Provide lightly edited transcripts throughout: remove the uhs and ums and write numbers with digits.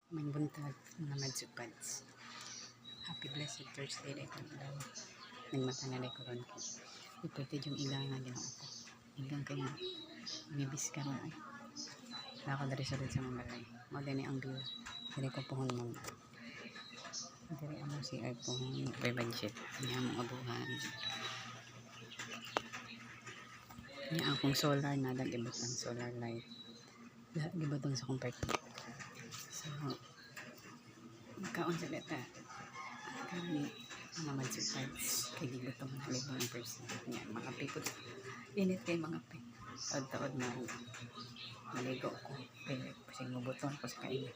May buntag mga madsupads. Happy blessed Thursday day ko lang. Nagmata na day ko ron. Ipwede yung ilang na ginawa ko. Ilang kaya bibis ka na ay. Naka dari sa rin sa mga balay. Magani ang view. Dari ko pohon mo. Dari ang si ay pohon. By budget. Niya mong abuhan. Niya akong solar na dagibot ng solar light. Dagibot sa kong part. So, magkaon sa data. Karami mga madsupads. Kaya di ba itong halibang person. Yan, mga pipot. Init kayo mga pe. Taod-taod na ako. Maligo ko. Kaya kasi ngubuton ko sa kain.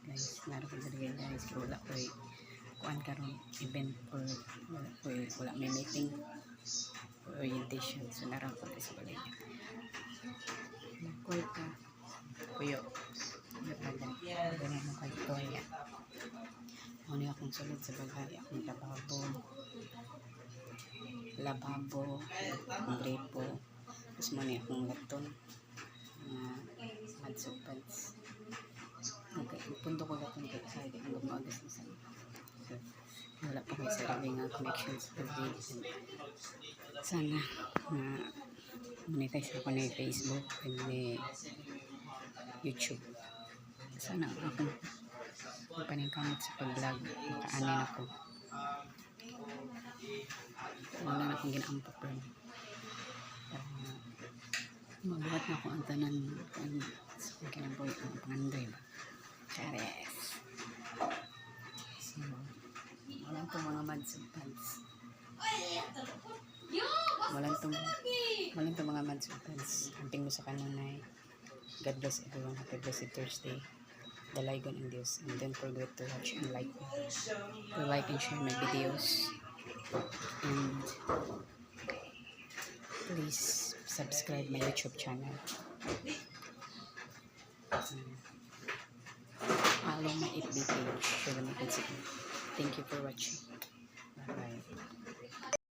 Guys, naroon ko dali guys. Wala ko kuan karon event or wala may meeting or orientation. So, naroon ko sa balay. Nagkoy ka. Puyo. Ganyan mo kayo ito yan. Ano akong sulod sa bagay. Akong lababo, akong gripo. Tapos mo na akong laton. Madsupads. Punto ko laton kayo sa hindi ang gumagas na sa so, wala pa kayo sarili nga connections sa page. Sana na monetize ako na yung Facebook and YouTube. Sana akong paningkamot sa pag-vlog. Makaanin ako. Wala na akong ginaampok lang. Mabuhat na ako ang tanan sa kinaboy ang pangandoy ba? Chares. So, walang itong mga madsupads. Walang itong mga madsupads. Anting mo sa kanunay. God bless everyone. Happy blessed Thursday. Dalaygon ang Diyos. And don't forget to watch and like me. To like and share my videos. And please subscribe my YouTube channel. Follow my FB page. So, thank you for watching. Bye-bye.